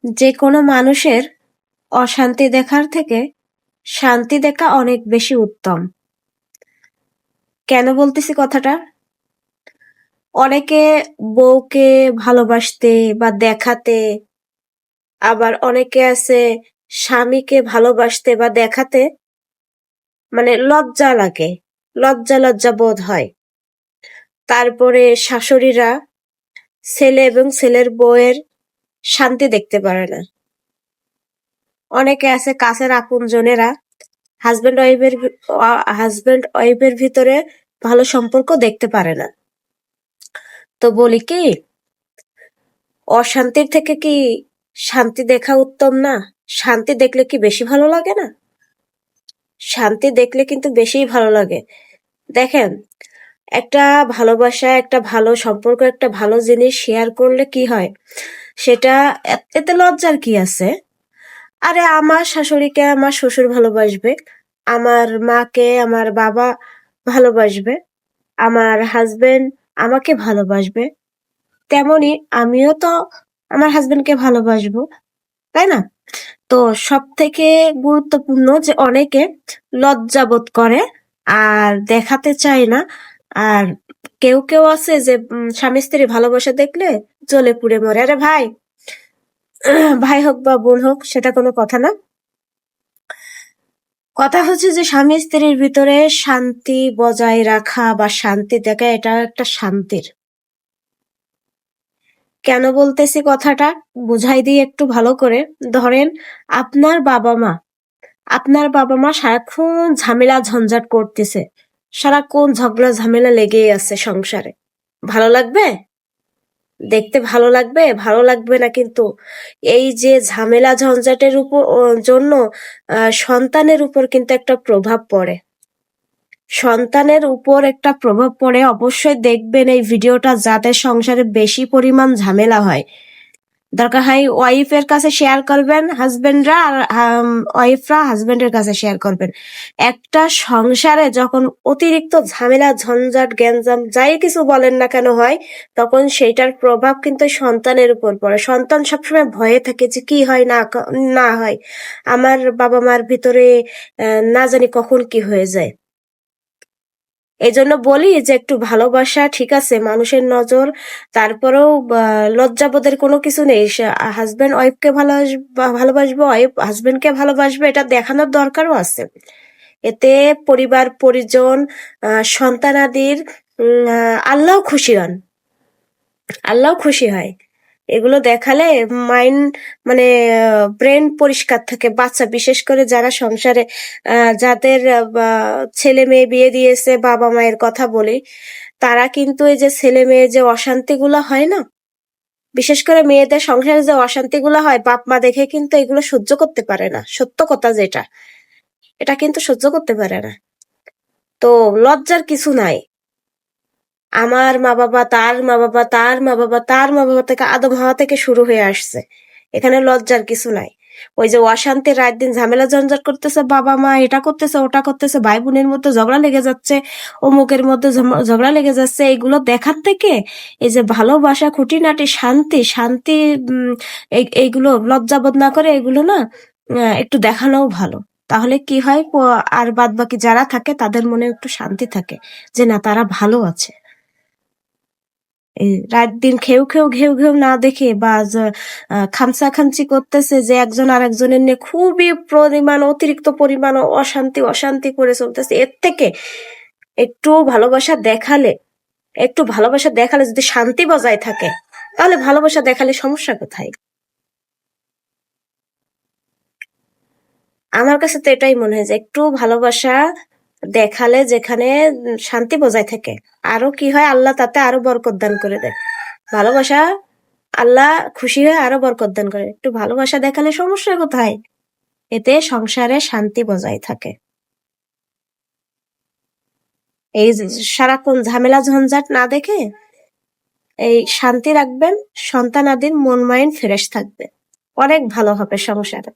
যে কোনো মানুষের অশান্তি দেখার থেকে শান্তি দেখা অনেক বেশি উত্তম। কেন বলতেছি কথাটা? অনেকে বউকে ভালোবাসতে বা দেখাতে, আবার অনেকে আছে স্বামীকে ভালোবাসতে বা দেখাতে মানে লজ্জা লাগে, লজ্জা লজ্জা বোধ হয়। তারপরে শাশুড়িরা ছেলে এবং ছেলের বউয়ের শান্তি দেখতে পারে না। অনেকে আছে কাছের আপনজনেরা হাজবেন্ড ওয়াইফের ভিতরে ভালো সম্পর্ক দেখতে পারে না। তো বলি কি, অশান্তির থেকে কি শান্তি দেখা উত্তম না? শান্তি দেখলে কি বেশি ভালো লাগে না? শান্তি দেখলে কিন্তু বেশিই ভালো লাগে। দেখেন, একটা ভালোবাসা, একটা ভালো সম্পর্ক, একটা ভালো জিনিস শেয়ার করলে কি হয়, সেটা এতে লজ্জার কি আছে? আরে আমার শাশুড়িকে আমার শ্বশুর ভালোবাসবে, আমার মাকে আমার বাবা ভালোবাসবে, আমার হাজবেন্ড আমাকে ভালোবাসবে, তেমনি আমিও তো আমার হাজবেন্ডকে ভালোবাসবো, তাই না? তো সব থেকে গুরুত্বপূর্ণ যে অনেকে লজ্জাবোধ করে আর দেখাতে চায় না। আর কেউ কেউ আছে যে স্বামী স্ত্রী ভালোবাসা দেখলে জ্বলে পুড়ে মরে। আরে ভাই, ভাই হোক বা বোন হোক, সেটা কোনো কথা না। কথা হচ্ছে যে স্বামী স্ত্রীর ভিতরে শান্তি বজায় রাখা বা শান্তি দেখা, এটা একটা শান্তির। কেন বলতেছি কথাটা বুঝাই দিই একটু ভালো করে। ধরেন আপনার বাবা মা আপনার বাবা মা সারাক্ষণ ঝামেলা ঝঞ্ঝাট করতেছে, সারাক্ষণ ঝগড়া ঝামেলা লেগেই আছে সংসারে। ভালো লাগবে? দেখতে ভালো লাগবে? ভালো লাগবে না। কিন্তু এই যে ঝামেলা ঝঞ্ঝাটের উপর জন্য সন্তানের উপর কিন্তু একটা প্রভাব পড়ে। সন্তানের উপর একটা প্রভাব পড়ে। অবশ্যই দেখবেন এই ভিডিওটা, যাদের সংসারে বেশি পরিমাণ ঝামেলা হয়, দরকার হয় ওয়াইফের কাছে শেয়ার করবেন হাজবেন্ডরা, আর ওয়াইফরা হাজবেন্ডের কাছে শেয়ার করবেন। একটা সংসারে যখন অতিরিক্ত ঝামেলা ঝঞ্ঝাট গ্যাঞ্জাম যাই কিছু বলেন না কেন হয়, তখন সেইটার প্রভাব কিন্তু সন্তানের উপর পড়ে। সন্তান সবসময় ভয়ে থাকে যে কি হয় না হয়, আমার বাবা মার ভিতরে না জানি কখন কি হয়ে যায়। এই জন্য বলি যে একটু ভালোবাসা ঠিক আছে, মানুষের নজর, তারপরেও লজ্জাবোধের কোনো কিছু নেই। হাজবেন্ড ওয়াইফকে ভালোবাসবে, ওয়াইফ হাজবেন্ডকে ভালোবাসবে, এটা দেখানোর দরকারও আছে। এতে পরিবার পরিজন, সন্তানাদির আল্লাহ খুশি হন, আল্লাহ খুশি হয়। এগুলো দেখালে মাইন্ড মানে ব্রেন পরিষ্কার থাকে। বাচ্চা, বিশেষ করে যারা সংসারে যাদের ছেলে মেয়ে বিয়ে দিয়েছে, বাবা মায়ের কথা বলি, তারা কিন্তু এই যে ছেলে মেয়ে যে অশান্তিগুলো হয় না, বিশেষ করে মেয়েদের সংসারে যে অশান্তিগুলো হয়, বাপ মা দেখে কিন্তু এগুলো সহ্য করতে পারে না। সত্য কথা যেটা, এটা কিন্তু সহ্য করতে পারে না। তো লজ্জার কিছু নাই। আমার মা বাবা, তার মা বাবা, তার মা বাবা, তার মা বাবা থেকে আদম হাওয়া থেকে শুরু হয়ে আসছে। এখানে লজ্জার কিছু নাই। ওই যে অশান্তি, রাত দিন ঝামেলা ঝঞ্ঝাট করতেছে, বাবা মা এটা করতেছে ওটা করতেছে, ভাই বোনের মধ্যে ঝগড়া লেগে যাচ্ছে, অমুকের মধ্যে ঝগড়া লেগে যাচ্ছে, এইগুলো দেখার থেকে এই যে ভালোবাসা, খুঁটিনাটি শান্তি শান্তি, এইগুলো লজ্জাবোধ না করে এগুলো না একটু দেখানোও ভালো। তাহলে কি হয়, আর বাদ বাকি যারা থাকে তাদের মনে একটু শান্তি থাকে যে না, তারা ভালো আছে। এই রাত দিন খেউ খেউ ঘেউ ঘেউ না দেখে বা খামচা খামচি করতেছে যে একজন আর একজনের নিয়ে খুবই অতিরিক্ত পরিমাণ অশান্তি অশান্তি করে চলতেছে, এর থেকে একটু ভালোবাসা দেখালে যদি শান্তি বজায় থাকে, তাহলে ভালোবাসা দেখালে সমস্যা কোথায়? আমার কাছে তো এটাই মনে হয় যে একটু ভালোবাসা দেখালে যেখানে শান্তি বজায় থাকে, আরো কি হয়, আল্লাহ তাতে আরো বরকত দান করে দেয়। ভালোবাসা, আল্লাহ খুশি হয়ে আরো বরকত দান করে। একটু ভালোবাসা দেখালে সমস্যা কোথায়? এতে সংসারে শান্তি বজায় থাকে। এই যে সারাক্ষণ ঝামেলা ঝঞ্ঝাট না দেখে এই শান্তি রাখবেন, সন্তানাদির মন মাইন্ড ফ্রেশ থাকবে, অনেক ভালো হবে সংসারে।